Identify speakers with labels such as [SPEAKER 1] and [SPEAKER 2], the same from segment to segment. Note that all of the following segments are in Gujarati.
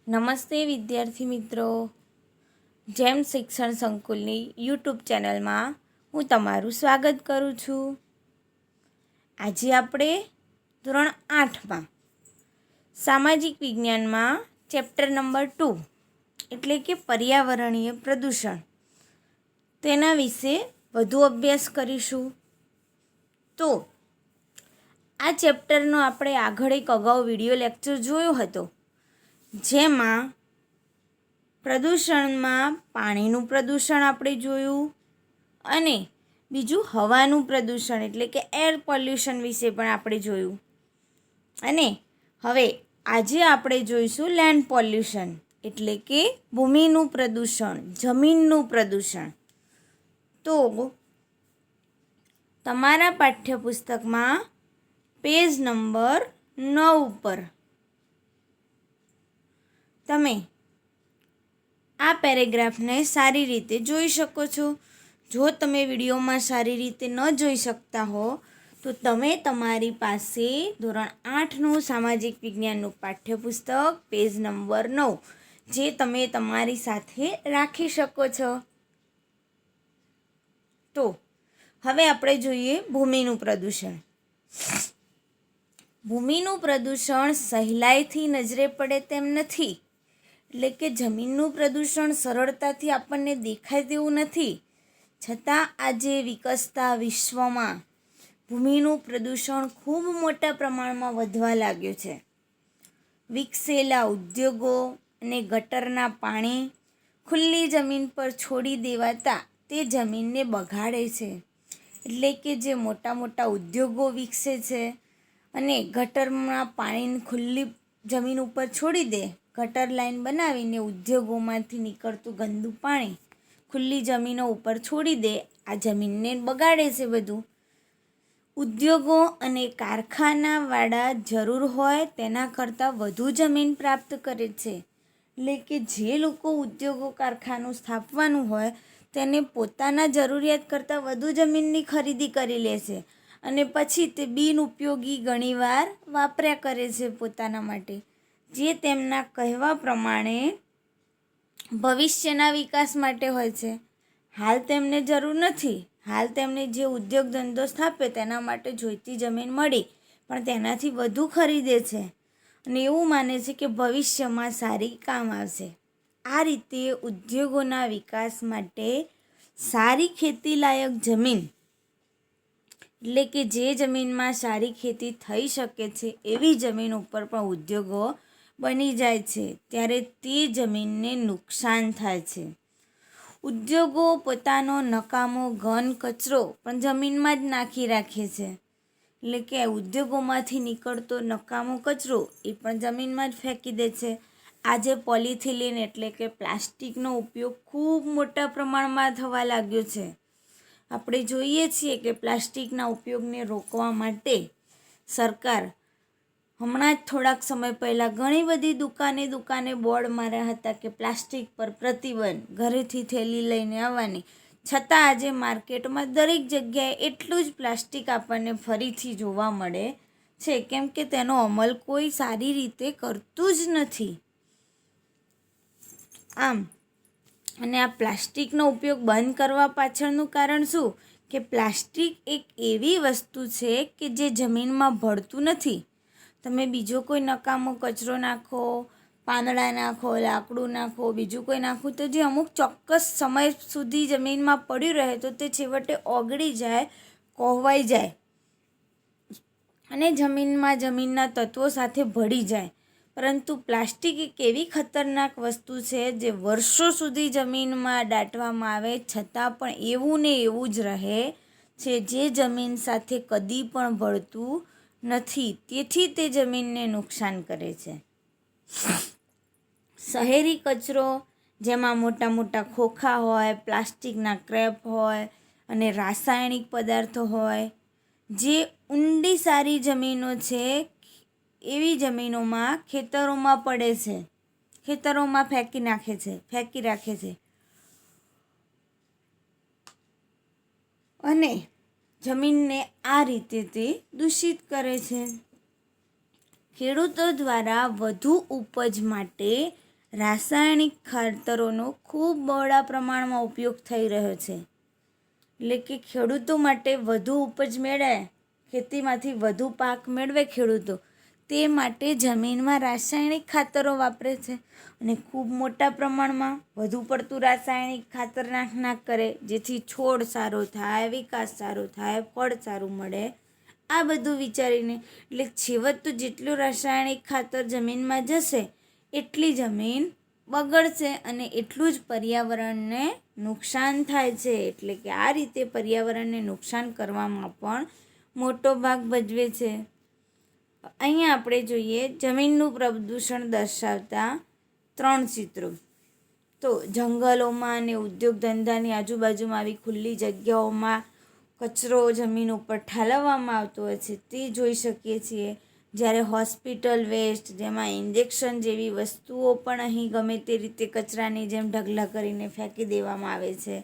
[SPEAKER 1] નમસ્તે વિદ્યાર્થી મિત્રો, જેમ શિક્ષણ સંકુલની યુટ્યુબ ચેનલમાં હું તમારું સ્વાગત કરું છું. આજે આપણે ધોરણ 8માં સામાજિક વિજ્ઞાનમાં ચેપ્ટર નંબર 2 એટલે કે પર્યાવરણીય પ્રદૂષણ તેના વિશે વધુ અભ્યાસ કરીશું. તો આ ચેપ્ટરનો આપણે આગળ એક અગાઉ વિડીયો લેક્ચર જોયો હતો, જેમાં પ્રદૂષણમાં પાણીનું પ્રદૂષણ આપણે જોયું અને બીજું હવાનું પ્રદૂષણ એટલે કે એર પોલ્યુશન વિશે પણ આપણે જોયું. અને હવે આજે આપણે જોઈશું લેન્ડ પોલ્યુશન એટલે કે ભૂમિનું પ્રદૂષણ, જમીનનું પ્રદૂષણ. તો તમારા પાઠ્યપુસ્તકમાં પેજ નંબર 9 પર તમે આ પેરેગ્રાફને સારી રીતે જોઈ શકો છો. જો તમે વિડીયોમાં સારી રીતે ન જોઈ શકતા હો તો તમે તમારી પાસે ધોરણ 8નું સામાજિક વિજ્ઞાનનું પાઠ્યપુસ્તક પેજ નંબર 9 જે તમે તમારી સાથે રાખી શકો છો. તો હવે આપણે જોઈએ ભૂમિનું પ્રદૂષણ. ભૂમિનું પ્રદૂષણ સહેલાઈથી નજરે પડે તેમ નથી, એટલે કે જમીનનું પ્રદૂષણ સરળતાથી આપણને દેખાય તેવું નથી. છતાં આજે વિકસતા વિશ્વમાં ભૂમિનું પ્રદૂષણ ખૂબ મોટા પ્રમાણમાં વધવા લાગ્યું છે. વિકસેલા ઉદ્યોગો અને ગટરના પાણી ખુલ્લી જમીન પર છોડી દેવાતા તે જમીનને બગાડે છે. એટલે કે જે મોટા મોટા ઉદ્યોગો વિકસે છે અને ગટરમાં પાણીને ખુલ્લી જમીન ઉપર છોડી દે, ગટર લાઈન બનાવીને ઉદ્યોગોમાંથી નીકળતું ગંદુ પાણી ખુલ્લી જમીનો ઉપર છોડી દે, આ જમીનને બગાડે છે બધું. ઉદ્યોગો અને કારખાનાવાળા જરૂર હોય તેના કરતાં વધુ જમીન પ્રાપ્ત કરે છે. એટલે કે જે લોકો ઉદ્યોગો કારખાનું સ્થાપવાનું હોય તેને પોતાના જરૂરિયાત કરતાં વધુ જમીનની ખરીદી કરી લે છે અને પછી તે બિનઉપયોગી ઘણીવાર વાપર્યા કરે છે પોતાના માટે, જે તેમના કહેવા પ્રમાણે ભવિષ્યના વિકાસ માટે હોય છે. હાલ તેમને જરૂર નથી, હાલ તેમને જે ઉદ્યોગ ધંધો સ્થાપે તેના માટે જોઈતી જમીન મળી પણ તેનાથી વધુ ખરીદે છે અને એવું માને છે કે ભવિષ્યમાં સારી કામ આવશે. આ રીતે ઉદ્યોગોના વિકાસ માટે સારી ખેતીલાયક જમીન એટલે કે જે જમીનમાં સારી ખેતી થઈ શકે છે એવી જમીન ઉપર પણ ઉદ્યોગો બની જાય છે, ત્યારે તે જમીનને નુકસાન થાય છે. ઉદ્યોગો પોતાનો નકામો ઘન કચરો પણ જમીનમાં જ નાખી રાખે છે. એટલે કે ઉદ્યોગોમાંથી નીકળતો નકામો કચરો એ પણ જમીનમાં જ ફેંકી દે છે. આજે પોલિથિલિન એટલે કે પ્લાસ્ટિકનો ઉપયોગ ખૂબ મોટા પ્રમાણમાં થવા લાગ્યો છે. આપણે જોઈએ છીએ કે પ્લાસ્ટિકના ઉપયોગને રોકવા માટે સરકાર હમણાં જ થોડાક સમય પહેલાં ઘણી બધી દુકાને બોર્ડ માર્યા હતા કે પ્લાસ્ટિક પર પ્રતિબંધ, ઘરેથી થેલી લઈને આવવાની. છતાં આજે માર્કેટમાં દરેક જગ્યાએ એટલું જ પ્લાસ્ટિક આપણને ફરીથી જોવા મળે છે, કેમ કે તેનો અમલ કોઈ સારી રીતે કરતું જ નથી. આમ અને આ પ્લાસ્ટિકનો ઉપયોગ બંધ કરવા પાછળનું કારણ શું કે પ્લાસ્ટિક એક એવી વસ્તુ છે કે જે જમીનમાં ભળતું નથી. તમે બીજો કોઈ નકામો કચરો નાખો, પાંદડા નાખો, લાકડું નાખો, બીજું કોઈ નાખો તો જે અમુક ચોક્કસ સમય સુધી જમીનમાં પડ્યું રહે તો તે છેવટે ઓગળી જાય, કોહવાઈ જાય અને જમીનના તત્વો સાથે ભળી જાય. પરંતુ પ્લાસ્ટિક એક એવી ખતરનાક વસ્તુ છે જે વર્ષો સુધી જમીનમાં દાટવામાં આવે છતાં પણ એવું ને એવું જ રહે છે, જે જમીન સાથે કદી પણ ભળતું નથી. તેથી તે જમીનને નુકસાન કરે છે. શહેરી કચરો જેમાં મોટા મોટા ખોખા હોય, પ્લાસ્ટિકના ક્રેપ હોય અને રાસાયણિક પદાર્થો હોય, જે ઊંડી સારી જમીનો છે એવી જમીનોમાં ખેતરોમાં પડે છે, ખેતરોમાં ફેંકી રાખે છે અને જમીનને આ રીતે તે દૂષિત કરે છે. ખેડૂતો દ્વારા વધુ ઉપજ માટે રાસાયણિક ખાતરોનો ખૂબ બહોળા પ્રમાણમાં ઉપયોગ થઈ રહ્યો છે. એટલે કે ખેડૂતો માટે વધુ ઉપજ મેળવે, ખેતીમાંથી વધુ પાક મેળવે ખેડૂતો, તે માટે જમીનમાં રાસાયણિક ખાતરો વાપરે છે અને ખૂબ મોટા પ્રમાણમાં વધુ પડતું રાસાયણિક ખાતર નાખ કરે, જેથી છોડ સારો થાય, વિકાસ સારો થાય, ફળ સારું મળે. આ બધું વિચારીને એટલે છેવટ તો જેટલું રાસાયણિક ખાતર જમીનમાં જશે એટલી જમીન બગડશે અને એટલું જ પર્યાવરણને નુકસાન થાય છે. એટલે કે આ રીતે પર્યાવરણને નુકસાન કરવામાં પણ મોટો ભાગ ભજવે છે. અહીંયા આપણે જોઈએ જમીનનું પ્રદૂષણ દર્શાવતા 3 ચિત્રો. તો જંગલોમાં અને ઉદ્યોગ ધંધાની આજુબાજુમાં આવી ખુલ્લી જગ્યાઓમાં કચરો જમીન ઉપર ઠાલવવામાં આવતો હોય છે તે જોઈ શકીએ છીએ. જ્યારે હોસ્પિટલ વેસ્ટ, જેમાં ઇન્જેક્શન જેવી વસ્તુઓ પણ અહીં ગમે તે રીતે કચરાની જેમ ઢગલા કરીને ફેંકી દેવામાં આવે છે.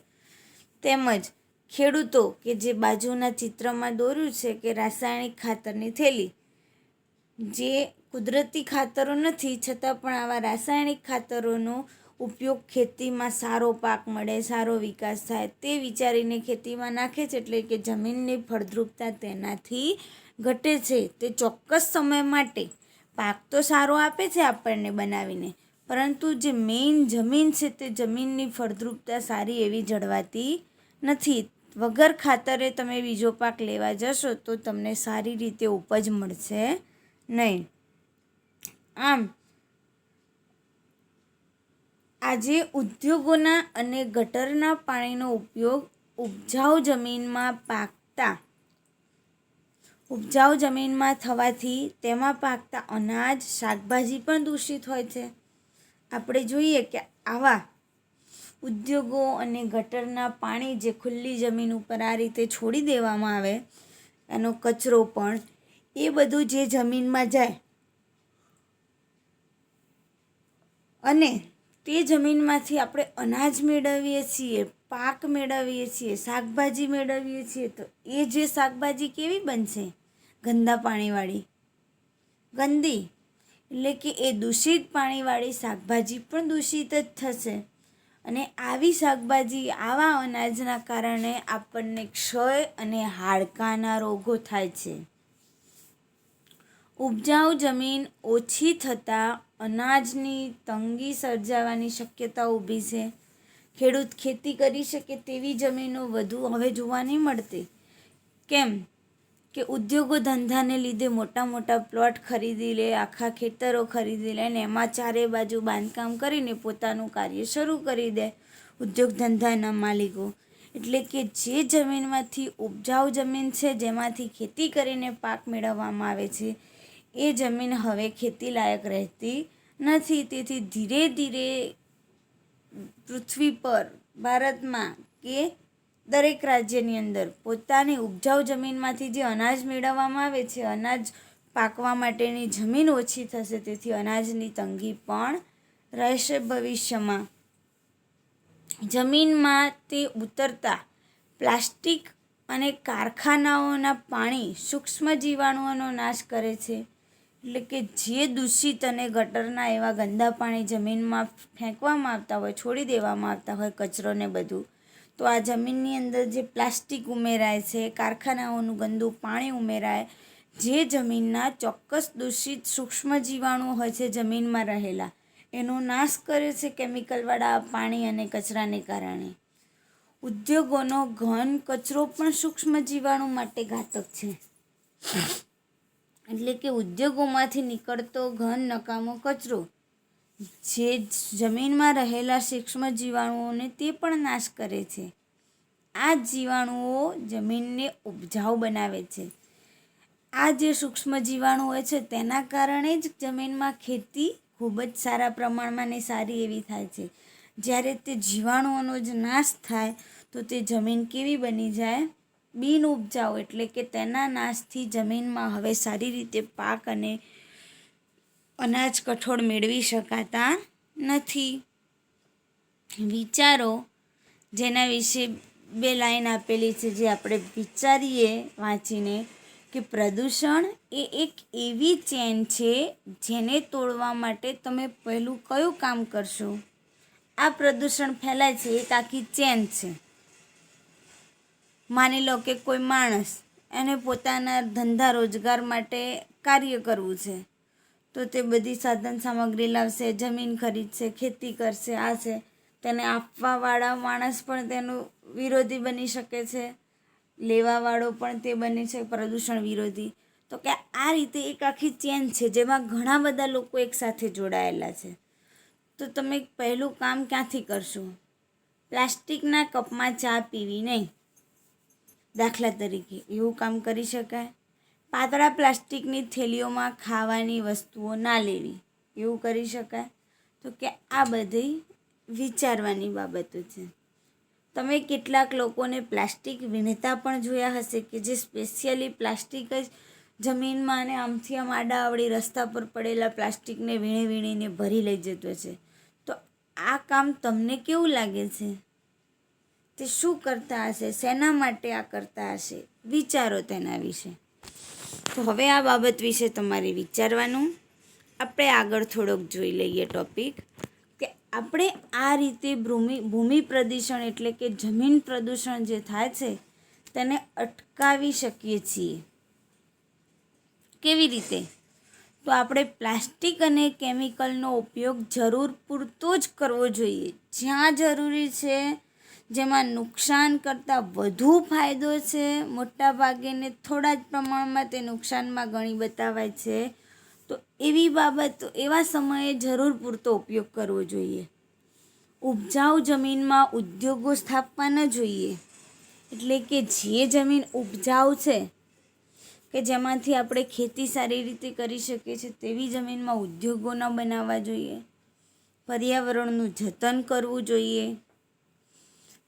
[SPEAKER 1] તેમજ ખેડૂતો કે જે બાજુના ચિત્રમાં દોર્યું છે કે રાસાયણિક ખાતરની થેલી, જે કુદરતી ખાતરો નથી છતાં પણ આવા રાસાયણિક ખાતરોનો ઉપયોગ ખેતીમાં સારો પાક મળે, સારો વિકાસ થાય તે વિચારીને ખેતીમાં નાખે છે. એટલે કે જમીનની ફળદ્રુપતા તેનાથી ઘટે છે. તે ચોક્કસ સમય માટે પાક તો સારો આપે છે આપણને બનાવીને, પરંતુ જે મેઇન જમીન છે તે જમીનની ફળદ્રુપતા સારી એવી જળવાતી નથી. વગર ખાતરે તમે બીજો પાક લેવા જશો તો તમને સારી રીતે ઉપજ મળશે નહીં. આમ આજે ઉદ્યોગોના અને ગટરના પાણીનો ઉપયોગ ઉપજાઉ જમીનમાં થવાથી તેમાં પાકતા અનાજ, શાકભાજી પણ દૂષિત હોય છે. આપણે જોઈએ કે આવા ઉદ્યોગો અને ગટરના પાણી જે ખુલ્લી જમીન ઉપર આ રીતે છોડી દેવામાં આવે, એનો કચરો પણ એ બધું જે જમીનમાં જાય અને તે જમીનમાંથી આપણે અનાજ મેળવીએ છીએ, પાક મેળવીએ છીએ, શાકભાજી મેળવીએ છીએ, તો એ જે શાકભાજી કેવી બનશે? ગંદા પાણીવાળી, ગંદી. એટલે કે એ દૂષિત પાણીવાળી શાકભાજી પણ દૂષિત જ થશે અને આવી શાકભાજી, આવા અનાજના કારણે આપણને ક્ષય અને હાડકાના રોગો થાય છે. ઉપજાઉ જમીન ઓછી થતાં અનાજની તંગી સર્જાવાની શક્યતા ઊભી છે. ખેડૂત ખેતી કરી શકે તેવી જમીનો વધુ હવે જોવા નહીં મળતી. કેમ કે ઉદ્યોગો ધંધાને લીધે મોટા મોટા પ્લોટ ખરીદી લે, આખા ખેતરો ખરીદી લે ને એમાં ચારે બાજુ બાંધકામ કરીને પોતાનું કાર્ય શરૂ કરી દે ઉદ્યોગ ધંધાના માલિકો. એટલે કે જે જમીનમાંથી ઉપજાઉ જમીન છે, જેમાંથી ખેતી કરીને પાક મેળવવામાં આવે છે, એ જમીન હવે ખેતી લાયક રહેતી નથી. તેથી ધીરે ધીરે પૃથ્વી પર, ભારતમાં કે દરેક રાજ્યની અંદર પોતાની ઉપજાઉ જમીનમાંથી જે અનાજ મેળવવામાં આવે છે, અનાજ પાકવા માટેની જમીન ઓછી થશે. તેથી અનાજની તંગી પણ રહેશે ભવિષ્યમાં. જમીનમાં તે ઉતરતા પ્લાસ્ટિક અને કારખાનાઓના પાણી સૂક્ષ્મ જીવાણુઓનો નાશ કરે છે. એટલે કે જે દૂષિત અને ગટરના એવા ગંદા પાણી જમીનમાં ફેંકવામાં આવતા હોય, છોડી દેવામાં આવતા હોય કચરો ને બધું, તો આ જમીનની અંદર જે પ્લાસ્ટિક ઉમેરાય છે, કારખાનાઓનું ગંદુ પાણી ઉમેરાય, જે જમીનના ચોક્કસ દૂષિત સૂક્ષ્મ જીવાણુઓ હોય છે જમીનમાં રહેલા, એનો નાશ કરે છે કેમિકલવાળા પાણી અને કચરાને કારણે. ઉદ્યોગોનો ઘન કચરો પણ સૂક્ષ્મ જીવાણુ માટે ઘાતક છે. એટલે કે ઉદ્યોગોમાંથી નીકળતો ઘન નકામો કચરો જે જમીનમાં રહેલા સૂક્ષ્મ જીવાણુઓને તે પણ નાશ કરે છે. આ જીવાણુઓ જમીનને ઉપજાઉ બનાવે છે. આ જે સૂક્ષ્મ જીવાણુ હોય છે તેના કારણે જ જમીનમાં ખેતી ખૂબ જ સારા પ્રમાણમાં ને સારી એવી થાય છે. જ્યારે તે જીવાણુઓનો જ નાશ થાય તો તે જમીન કેવી બની જાય? બિન ઉપજાઉ. એટલે કે તેના નાશથી જમીનમાં હવે સારી રીતે પાક અને અનાજ, કઠોળ મેળવી શકાતા નથી. વિચારો જેના વિશે 2 લાઈન આપેલી છે, જે આપણે વિચારીએ વાંચીને કે પ્રદૂષણ એ એક એવી ચેન છે જેને તોડવા માટે તમે પહેલું કયું કામ કરશો? આ પ્રદૂષણ ફેલાય છે એક આખી ચેન છે. માની લો કે કોઈ માણસ એને પોતાના ધંધા રોજગાર માટે કાર્ય કરવું છે, તો તે બધી સાધન સામગ્રી લાવશે, જમીન ખરીદશે, ખેતી કરશે. આ છે તેને આપવાવાળા માણસ પણ તેનું વિરોધી બની શકે છે, લેવાવાળો પણ તે બને છે પ્રદૂષણ વિરોધી. તો કે આ રીતે એક આખી ચેન છે જેમાં ઘણા બધા લોકો એકસાથે જોડાયેલા છે. તો તમે પહેલું કામ ક્યાંથી કરશો? પ્લાસ્ટિકના કપમાં ચા પીવી નહીં, દાખલા તરીકે એવું કામ કરી શકાય. પાતળા પ્લાસ્ટિકની થેલીઓમાં ખાવાની વસ્તુઓ ના લેવી, એવું કરી શકાય. તો કે આ બધી વિચારવાની બાબતો છે. તમે કેટલાક લોકોને પ્લાસ્ટિક વીણતા પણ જોયા હશે કે જે સ્પેશિયલી પ્લાસ્ટિક જ જમીનમાં અને આમથી આમ આડાઅવળી રસ્તા પર પડેલા પ્લાસ્ટિકને વીણીને ભરી લઈ જતો છે. તો આ કામ તમને કેવું લાગે છે? તે શું કરતા હશે? શેના માટે આ કરતા હશે? વિચારો તેના વિશે. તો હવે આ બાબત વિશે તમારે વિચારવાનું. આપણે આગળ થોડોક જોઈ લઈએ ટૉપિક કે આપણે આ રીતે ભૂમિ પ્રદૂષણ એટલે કે જમીન પ્રદૂષણ જે થાય છે તેને અટકાવી શકીએ છીએ. કેવી રીતે? તો આપણે પ્લાસ્ટિક અને કેમિકલનો ઉપયોગ જરૂર પૂરતો જ કરવો જોઈએ. જ્યાં જરૂરી છે, જેમાં નુકસાન કરતાં વધુ ફાયદો છે, મોટા ભાગેને થોડા જ પ્રમાણમાં તે નુકસાનમાં ગણી બતાવાય છે, તો એવી બાબતો એવા સમયે જરૂર પૂરતો ઉપયોગ કરવો જોઈએ. ઉપજાઉ જમીનમાં ઉદ્યોગો સ્થાપવા ન જોઈએ. એટલે કે જે જમીન ઉપજાઉ છે કે જેમાંથી આપણે ખેતી સારી રીતે કરી શકીએ છીએ તેવી જમીનમાં ઉદ્યોગો ન બનાવવા જોઈએ. પર્યાવરણનું જતન કરવું જોઈએ.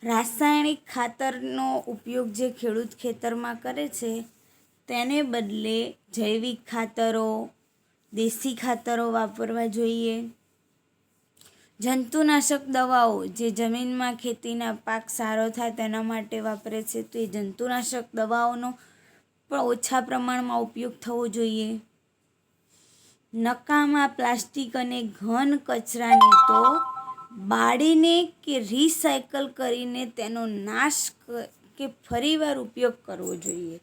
[SPEAKER 1] રાસાયણિક ખાતરનો ઉપયોગ જે ખેડૂત ખેતરમાં કરે છે તેને બદલે જૈવિક ખાતરો, દેશી ખાતરો વાપરવા જોઈએ. જંતુનાશક દવાઓ જે જમીનમાં ખેતીના પાક સારો થાય તેના માટે વાપરે છે, તો એ જંતુનાશક દવાઓનો પણ ઓછા પ્રમાણમાં ઉપયોગ થવો જોઈએ. નકામા પ્લાસ્ટિક અને ઘન કચરાને તો બાળીને કે રિસાયકલ કરીને તેનો નાશ કે ફરીવાર ઉપયોગ કરવો જોઈએ.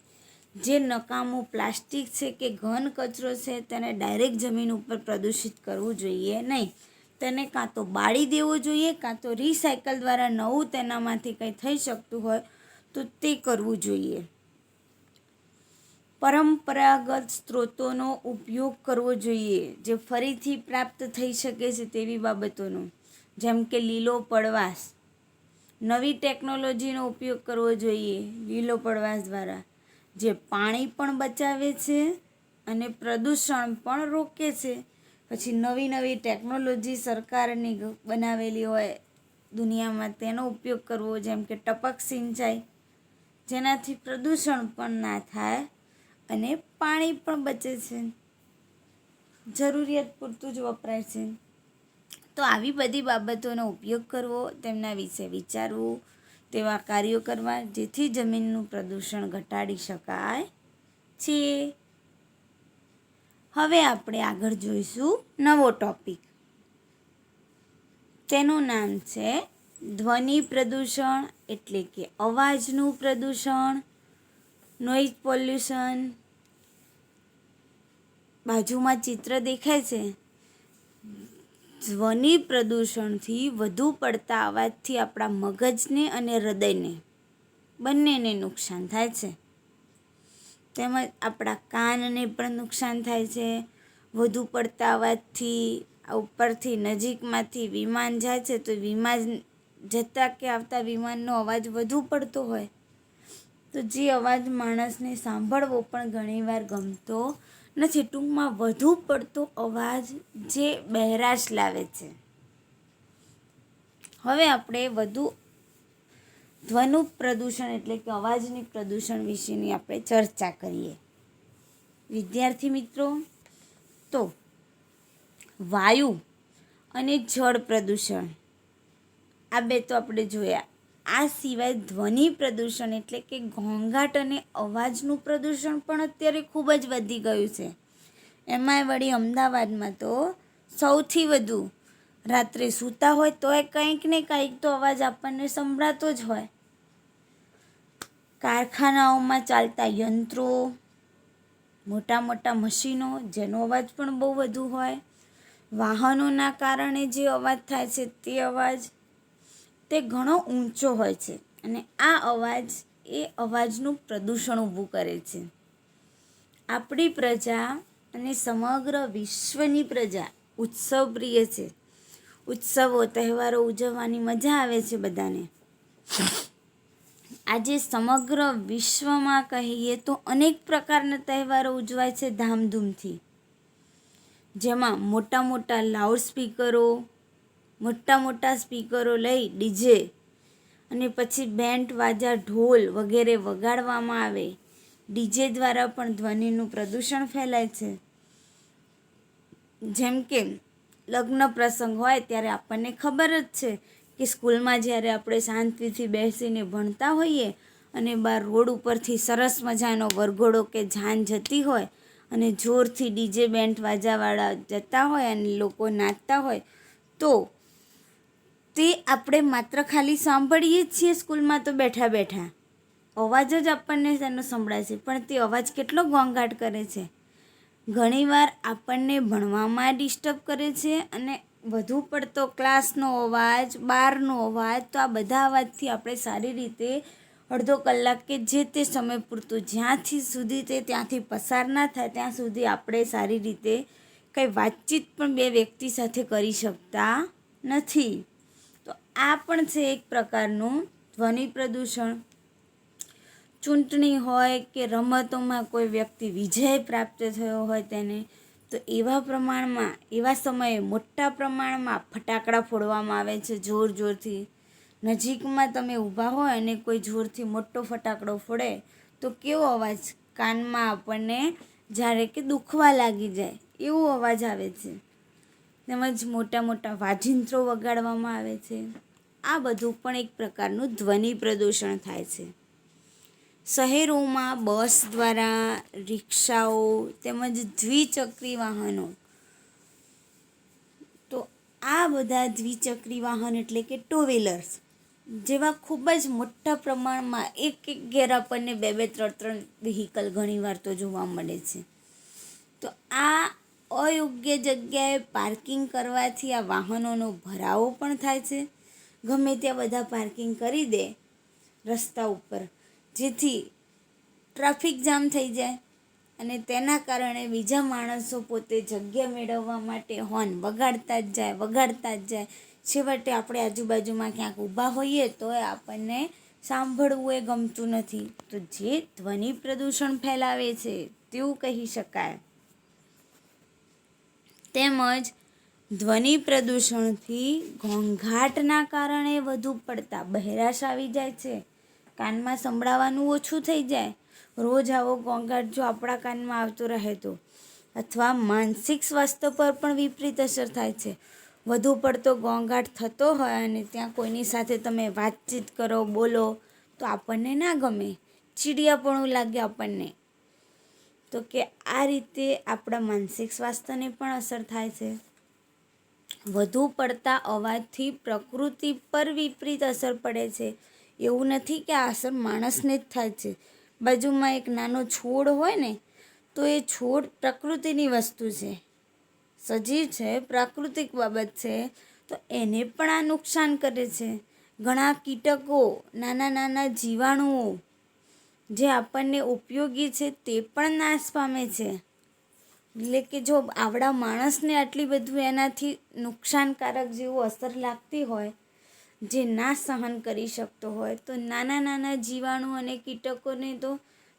[SPEAKER 1] જે નકામું પ્લાસ્ટિક છે કે ઘન કચરો છે તેને ડાયરેક્ટ જમીન ઉપર પ્રદૂષિત કરવું જોઈએ નહીં. તેને કાં તો બાળી દેવો જોઈએ, કાં તો રિસાયકલ દ્વારા નવું તેનામાંથી કંઈ થઈ શકતું હોય તો તે કરવું જોઈએ. પરંપરાગત સ્ત્રોતોનો ઉપયોગ કરવો જોઈએ જે ફરીથી પ્રાપ્ત થઈ શકે છે તેવી બાબતોનો, જેમ કે લીલો પડવાશ. નવી ટેકનોલોજીનો ઉપયોગ કરવો જોઈએ લીલો પડવાશ દ્વારા, જે પાણી પણ બચાવે છે અને પ્રદૂષણ પણ રોકે છે. પછી નવી ટેકનોલોજી સરકારની બનાવેલી હોય દુનિયામાં તેનો ઉપયોગ કરવો, જેમ કે ટપક સિંચાઈ, જેનાથી પ્રદૂષણ પણ ના થાય અને પાણી પણ બચે છે, જરૂરિયાત પૂરતું જ વપરાય છે. તો આવી બધી બાબતોનો ઉપયોગ કરવો, તેમના વિશે વિચારવું, તેવા કાર્યો કરવા જેથી જમીનનું પ્રદૂષણ ઘટાડી શકાય છે. હવે આપણે આગળ જોઈશું નવો ટૉપિક. તેનું નામ છે ધ્વનિ પ્રદૂષણ એટલે કે અવાજનું પ્રદૂષણ, નોઇઝ પોલ્યુશન. બાજુમાં ચિત્ર દેખાય છે. ધ્વનિ પ્રદૂષણથી વધુ પડતા અવાજથી આપણા મગજને અને હૃદયને બંનેને નુકસાન થાય છે. તેમજ આપણા કાનને પણ નુકસાન થાય છે. વધુ પડતા અવાજથી ઉપરથી નજીકમાંથી વિમાન જાય છે તો વિમાન જતાં કે આવતા વિમાનનો અવાજ વધુ પડતો હોય તો જે અવાજ માણસને સાંભળવો પણ ઘણીવાર ગમતો નથી. ટૂંકમાં વધુ પડતો અવાજ જે બહેરાશ લાવે છે. હવે આપણે ધ્વનિ પ્રદૂષણ એટલે કે અવાજની પ્રદૂષણ વિશેની આપણે ચર્ચા કરીએ. વિદ્યાર્થી મિત્રો, તો વાયુ અને જળ પ્રદૂષણ આ બે તો આપણે જોયા. આ સિવાય ધ્વનિ પ્રદૂષણ એટલે કે ઘોંઘાટ અને અવાજનું પ્રદૂષણ પણ અત્યારે ખૂબ જ વધી ગયું છે. એમાંય વળી અમદાવાદમાં તો સૌથી વધુ. રાત્રે સૂતા હોય તોય કંઈક ને કંઈક તો અવાજ આપણને સંભળાતો જ હોય. કારખાનાઓમાં ચાલતા યંત્રો, મોટા મોટા મશીનો જેનો અવાજ પણ બહુ વધુ હોય, વાહનોના કારણે જે અવાજ થાય છે તે અવાજ તે ઘણો ઊંચો હોય છે અને આ અવાજ એ અવાજનું પ્રદૂષણ ઊભું કરે છે. આપણી પ્રજા અને સમગ્ર વિશ્વની પ્રજા ઉત્સવ પ્રિય છે. ઉત્સવો તહેવારો ઉજવવાની મજા આવે છે બધાને. આજે સમગ્ર વિશ્વમાં કહીએ તો અનેક પ્રકારના તહેવારો ઉજવાય છે ધામધૂમથી, જેમાં મોટા મોટા સ્પીકરો લઈ ડીજે અને પછી બેન્ડ વાજા ઢોલ વગેરે વગાડવામાં આવે. ડીજે દ્વારા પણ ધ્વનિનું પ્રદૂષણ ફેલાય છે. જેમ કે લગ્ન પ્રસંગ હોય ત્યારે આપણને ખબર જ છે કે સ્કૂલમાં જ્યારે આપણે શાંતિથી બેસીને ભણતા હોઈએ અને બહાર રોડ ઉપરથી સરસ મજાનો વરઘોડો કે જાન જતી હોય અને જોરથી ડીજે બેન્ડ વાજાવાળા જતા હોય અને લોકો નાચતા હોય તો તે આપણે માત્ર ખાલી સાંભળીએ જ છીએ સ્કૂલમાં તો બેઠા બેઠા. અવાજ જ આપણને તેનો સંભળાય છે, પણ તે અવાજ કેટલો ઘોંઘાટ કરે છે. ઘણીવાર આપણને ભણવામાં ડિસ્ટર્બ કરે છે અને વધુ પડતો ક્લાસનો અવાજ, બહારનો અવાજ, તો આ બધા અવાજથી આપણે સારી રીતે અડધો કલાક કે જે તે સમય પૂરતું જ્યાંથી સુધી તે ત્યાંથી પસાર ના થાય ત્યાં સુધી આપણે સારી રીતે કંઈ વાતચીત પણ બે વ્યક્તિ સાથે કરી શકતા નથી. તો આ પણ છે એક પ્રકારનું ધ્વનિ પ્રદૂષણ. ચૂંટણી હોય કે રમતોમાં કોઈ વ્યક્તિ વિજય પ્રાપ્ત થયો હોય તેને, તો એવા સમયે મોટા પ્રમાણમાં ફટાકડા ફોડવામાં આવે છે જોર જોરથી. નજીકમાં તમે ઊભા હોય અને કોઈ જોરથી મોટો ફટાકડો ફોડે તો કેવો અવાજ કાનમાં આપણને જ્યારે કે દુખવા લાગી જાય એવો અવાજ આવે છે. તેમજ મોટા મોટા વાજિંત્રો વગાડવામાં આવે છે. આ બધું પણ એક પ્રકારનું ધ્વનિ પ્રદૂષણ થાય છે. શહેરોમાં બસ દ્વારા, રિક્ષાઓ તેમજ દ્વિચક્રી વાહનો, તો આ બધા દ્વિચક્રી વાહન એટલે કે ટુ વ્હીલર્સ જેવા ખૂબ જ મોટા પ્રમાણમાં એક ઘેર આપણને બે ત્રણ વ્હીકલ ઘણીવાર તો જોવા મળે છે. તો આ અયોગ્ય જગ્યાએ પાર્કિંગ કરવાથી આ વાહનોનો ભરાવો પણ થાય છે. ગમે ત્યાં બધા પાર્કિંગ કરી દે રસ્તા ઉપર, જેથી ટ્રાફિક જામ થઈ જાય અને તેના કારણે બીજા માણસો પોતે જગ્યા મેળવવા માટે હોર્ન વગાડતા જ જાય. છેવટે આપણે આજુબાજુમાં ક્યાંક ઊભા હોઈએ તો આપણને સાંભળવું એ ગમતું નથી. તો જે ધ્વનિ પ્રદૂષણ ફેલાવે છે તેવું કહી શકાય. તેમજ ધ્વનિ પ્રદૂષણથી ઘોંઘાટના કારણે વધુ પડતા બહેરાશ આવી જાય છે. કાનમાં સંભળાવાનું ઓછું થઈ જાય. રોજ આવો ઘોંઘાટ જો આપણા કાનમાં આવતો રહે તો, અથવા માનસિક સ્વાસ્થ્ય પર પણ વિપરીત અસર થાય છે. વધુ પડતો ઘોંઘાટ થતો હોય અને ત્યાં કોઈની સાથે તમે વાતચીત કરો, બોલો તો આપણને ના ગમે, ચીડિયાપણું લાગે આપણને. તો કે આ રીતે આપણા માનસિક સ્વાસ્થ્યને પણ અસર થાય છે. વધુ પડતા અવાજથી પ્રકૃતિ પર વિપરીત અસર પડે છે. એવું નથી કે આ અસર માણસને જ થાય છે. બાજુમાં એક નાનો છોડ હોય ને તો એ છોડ પ્રકૃતિની વસ્તુ છે, સજીવ છે, પ્રાકૃતિક બાબત છે, તો એને પણ આ નુકસાન કરે છે. ઘણા કીટકો, નાના જીવાણુઓ જે આપણને ઉપયોગી છે તે પણ નાશ પામે છે. એટલે કે જો આવડા માણસને આટલી બધું એનાથી નુકસાનકારક જેવું અસર લાગતી હોય, જે ના સહન કરી શકતો હોય, તો નાના જીવાણુ અને કીટકોને તો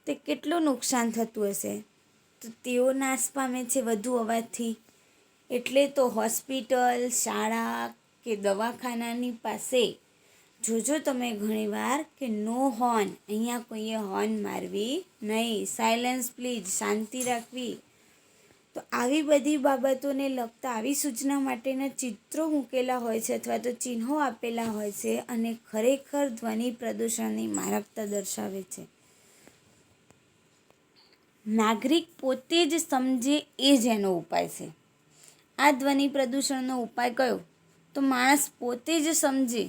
[SPEAKER 1] તે કેટલું નુકસાન થતું હશે. તો તેઓ નાશ પામે છે વધુ અવાજથી. એટલે તો હોસ્પિટલ, શાળા કે દવાખાનાની પાસે જોજો તમે ઘણીવાર કે નો હોર્ન, અહીંયા કોઈએ હોર્ન મારવી નહીં, સાયલેન્સ પ્લીઝ, શાંતિ રાખવી. તો આવી બધી બાબતોને લગતા આવી સૂચના માટેના ચિત્રો મૂકેલા હોય છે અથવા તો ચિહ્નો આપેલા હોય છે અને ખરેખર ધ્વનિ પ્રદૂષણની મારકતા દર્શાવે છે. નાગરિક પોતે જ સમજે એ જ એનો ઉપાય છે. આ ધ્વનિ પ્રદૂષણનો ઉપાય કયો? તો માણસ પોતે જ સમજે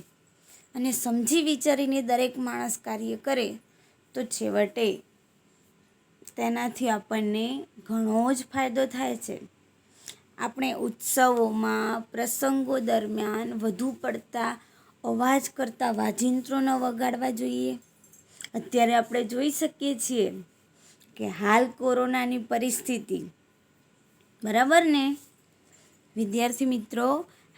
[SPEAKER 1] અને સમજી વિચારીને દરેક માણસ કાર્ય કરે તો છેવટે તેનાથી આપણને ઘણો જ ફાયદો થાય છે. આપણે ઉત્સવોમાં પ્રસંગો દરમિયાન વધુ પડતા અવાજ કરતાં વાજિંત્રો ન વગાડવા જોઈએ. અત્યારે આપણે જોઈ શકીએ છીએ કે હાલ કોરોનાની પરિસ્થિતિ, બરાબર ને વિદ્યાર્થી મિત્રો,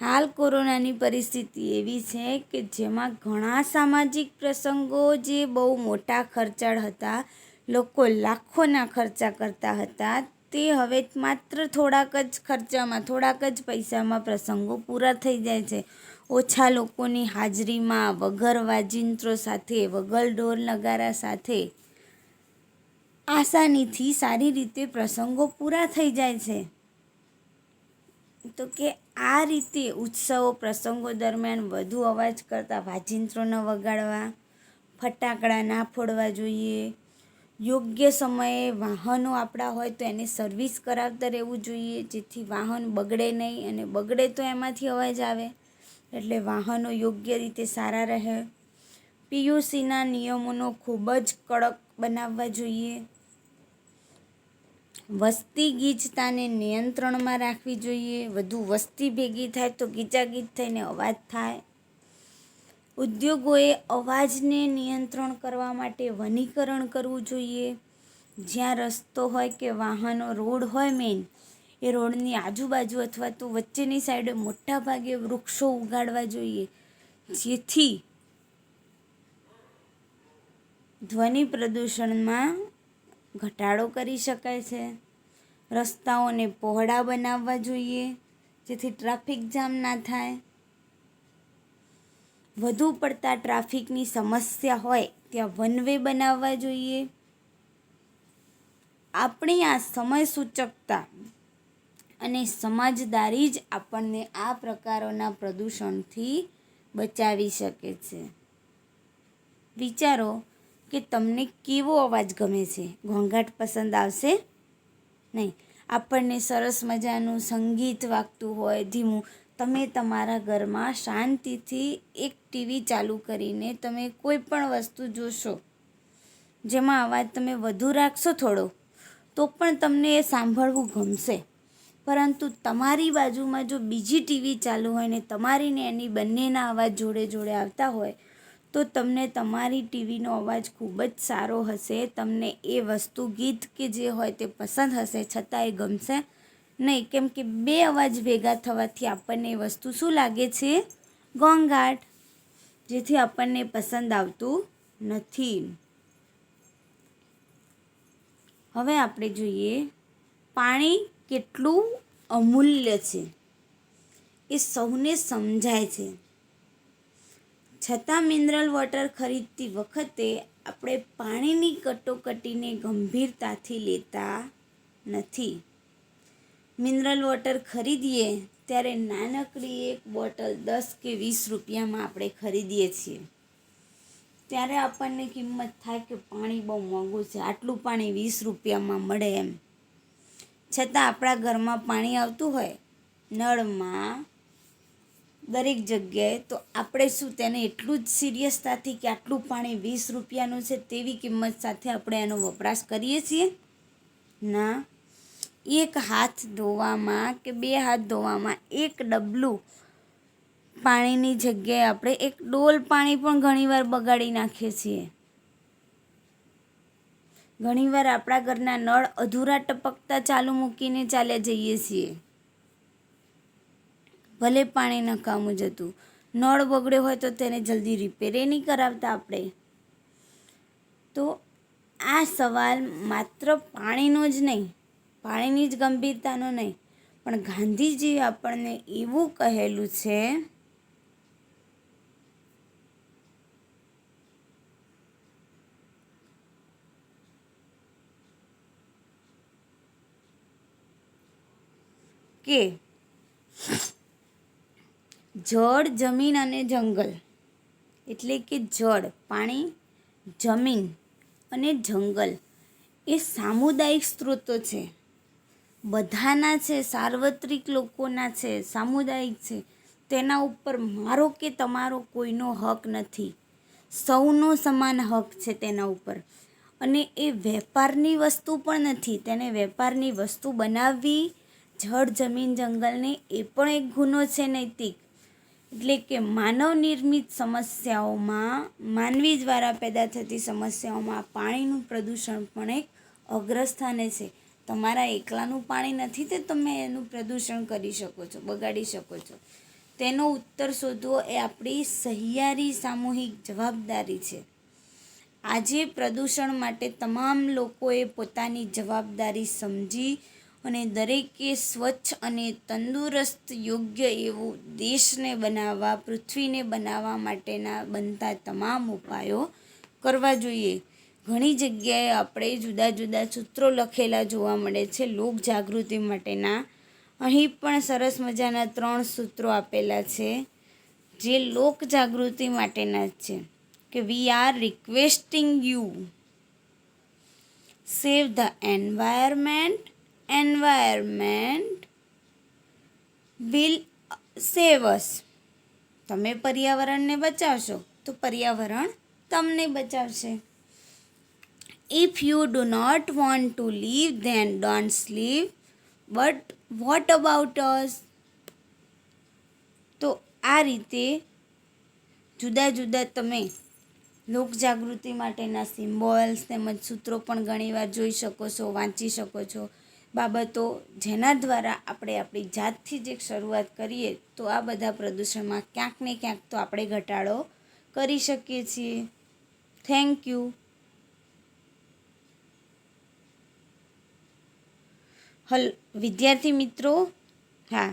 [SPEAKER 1] હાલ કોરોનાની પરિસ્થિતિ એવી છે કે જેમાં ઘણા સામાજિક પ્રસંગો જે બહુ મોટા ખર્ચાળ હતા, લોકો લાખોના ખર્ચા કરતા હતા, તે હવે માત્ર થોડાક જ ખર્ચામાં, થોડાક જ પૈસામાં પ્રસંગો પૂરા થઈ જાય છે. ઓછા લોકોની હાજરીમાં, વગર વાજિંત્રો સાથે, વગર ઢોલ નગારા સાથે આસાનીથી સારી રીતે પ્રસંગો પૂરા થઈ જાય છે. તો કે આ રીતે ઉત્સવો પ્રસંગો દરમિયાન વધુ અવાજ કરતા વાજિંત્રો ન વગાડવા, ફટાકડા ના ફોડવા જોઈએ. યોગ્ય સમયે વાહનો આપણા હોય તો એને સર્વિસ કરાવતા રહેવું જોઈએ, જેથી વાહન બગડે નહીં, અને બગડે તો એમાંથી અવાજ આવે, એટલે વાહનો યોગ્ય રીતે સારા રહે. પીયુસીના નિયમોનો ખૂબ જ કડક બનાવવા જોઈએ. વસ્તી ગીચતાને નિયંત્રણમાં રાખવી જોઈએ. વધુ વસ્તી ભેગી થાય તો ગીચાગીચ થઈને અવાજ થાય. ઉદ્યોગોએ અવાજને નિયંત્રણ કરવા માટે વનીકરણ કરવું જોઈએ. જ્યાં રસ્તો હોય કે વાહનો, રોડ હોય મેઇન, એ રોડની આજુબાજુ અથવા તો વચ્ચેની સાઈડે મોટા ભાગે વૃક્ષો ઉગાડવા જોઈએ, જેથી ધ્વનિ પ્રદૂષણમાં ઘટાડો કરી શકાય છે. રસ્તાઓને પહોળા બનાવવા જોઈએ, જેથી ટ્રાફિક જામ ના થાય. વધુ પડતા ટ્રાફિકની સમસ્યા હોય ત્યાં વન વે બનાવવા જોઈએ. આપણી આ સમય સૂચકતા અને સમજદારી જ આપણને આ પ્રકારોના પ્રદૂષણથી બચાવી શકે છે. વિચારો કે તમને કેવો અવાજ ગમે છે? ઘોંઘાટ પસંદ આવશે નહીં. આપણને સરસ મજાનું સંગીત વાગતું હોય ધીમું, તમે તમારા ઘરમાં શાંતિથી એક ટીવી ચાલુ કરીને તમે કોઈ પણ વસ્તુ જોશો, જેમાં અવાજ તમે વધુ રાખશો થોડો, તો પણ તમને એ સાંભળવું ગમશે. પરંતુ તમારી બાજુમાં જો બીજી ટીવી ચાલુ હોય ને તમારી ને એની બંનેના અવાજ જોડે જોડે આવતા હોય, તો તમને તમારી ટીવીનો અવાજ ખૂબ જ સારો હશે. તમને એ વસ્તુ, ગીત કે જે હોય તે પસંદ હશે, છતાં એ ગમશે નહીં, કેમ કે બે અવાજ ભેગા થવાથી આપણને એ વસ્તુ શું લાગે છે? ઘોંઘાટ, જેથી આપણને પસંદ આવતું નથી. હવે આપણે જોઈએ પાણી કેટલું અમૂલ્ય છે એ સૌને સમજાય છે, છતાં મિનરલ વોટર ખરીદતી વખતે આપણે પાણીની કટોકટીને ગંભીરતાથી લેતા નથી. મિનરલ વોટર ખરીદીએ ત્યારે નાનકડી એક બોટલ 10 કે 20 રૂપિયામાં આપણે ખરીદીએ છીએ. ત્યારે આપણને કિંમત થાય કે પાણી બહુ મોંઘું છે, આટલું પાણી 20 રૂપિયામાં મળે એમ. છતાં આપણા ઘરમાં પાણી આવતું હોય નળમાં દરેક જગ્યાએ, તો આપણે શું તેને એટલું જ સિરિયસતાથી કે આટલું પાણી 20 રૂપિયાનું છે તેવી કિંમત સાથે આપણે એનો વપરાશ કરીએ છીએ? ના. એક હાથ ધોવામાં કે 2 હાથ ધોવામાં એક ડબલું પાણીની જગ્યાએ આપણે એક ડોલ પાણી પણ ઘણીવાર બગાડી નાખીએ છીએ. ઘણીવાર આપણા ઘરના નળ અધૂરા ટપકતા ચાલુ મૂકીને ચાલ્યા જઈએ છીએ. ભલે પાણી નકામું જતું, નળ બગડ્યો હોય તો તેને જલ્દી રિપેરે નહીં કરાવતા આપણે. તો આ સવાલ માત્ર પાણીનો જ નહીં, પાણીની જ ગંભીરતાનો નહીં, પણ ગાંધીજીએ આપણને એવું કહેલું છે કે જળ, જમીન અને જંગલ એટલે કે જળ, પાણી, જમીન અને જંગલ એ સામુદાયિક સ્ત્રોતો છે, બધાના છે, સાર્વત્રિક લોકોના છે, સામુદાયિક છે. તેના ઉપર મારો કે તમારો કોઈનો હક નથી, સૌનો સમાન હક છે તેના ઉપર. અને એ વેપારની વસ્તુ પણ નથી, તેને વેપારની વસ્તુ બનાવવી, જળ, જમીન, જંગલને એ પણ એક ગુનો છે નૈતિક. એટલે કે માનવ નિર્મિત સમસ્યાઓમાં, માનવી દ્વારા પેદા થતી સમસ્યાઓમાં પાણીનું પ્રદૂષણ પણ એક અગ્રસ્થાને છે. તમારા એકલાનું પાણી નથી તે તમે એનું પ્રદૂષણ કરી શકો છો, બગાડી શકો છો. તેનો ઉત્તર શોધવો એ આપણી સહિયારી સામૂહિક જવાબદારી છે. આજે પ્રદૂષણ માટે તમામ લોકોએ પોતાની જવાબદારી સમજી અને દરેકે સ્વચ્છ અને તંદુરસ્ત યોગ્ય એવું દેશને બનાવવા, પૃથ્વીને બનાવવા માટેના બનતા તમામ ઉપાયો કરવા જોઈએ. ઘણી જગ્યાએ આપણે જુદા જુદા સૂત્રો લખેલા જોવા મળે છે લોક જાગૃતિ માટેના. અહીં પણ સરસ મજાના 3 સૂત્રો આપેલા છે જે લોક જાગૃતિ માટેના જ છે કે we are requesting you, save the environment, environment will save us. તમે પર્યાવરણને બચાવશો તો પર્યાવરણ તમને બચાવશે. If you do not want to leave then don't leave, but what about us. તો આ રીતે જુદા જુદા તમે લોકજાગૃતિ માટેના સિમ્બોલ્સ તેમજ સૂત્રો પણ ઘણીવાર જોઈ શકો છો, વાંચી શકો છો. બાબતો જેના દ્વારા આપણે આપણી જાતથી જ એક શરૂઆત કરીએ તો આ બધા પ્રદૂષણમાં ક્યાંક ને ક્યાંક તો આપણે ઘટાડો કરી શકીએ છીએ. Thank you. વિદ્યાર્થી મિત્રો, હા,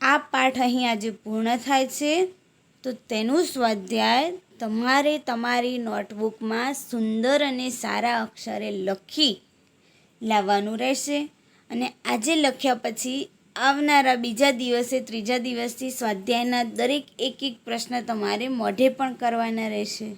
[SPEAKER 1] આ પાઠ અહીં આજે પૂર્ણ થાય છે. તો તેનું સ્વાધ્યાય તમારે તમારી નોટબુકમાં સુંદર અને સારા અક્ષરે લખી લાવવાનું રહેશે. અને આજે લખ્યા પછી આવનારા બીજા દિવસે, ત્રીજા દિવસથી સ્વાધ્યાયના દરેક એક પ્રશ્ન તમારે મોઢે પણ કરવાના રહેશે.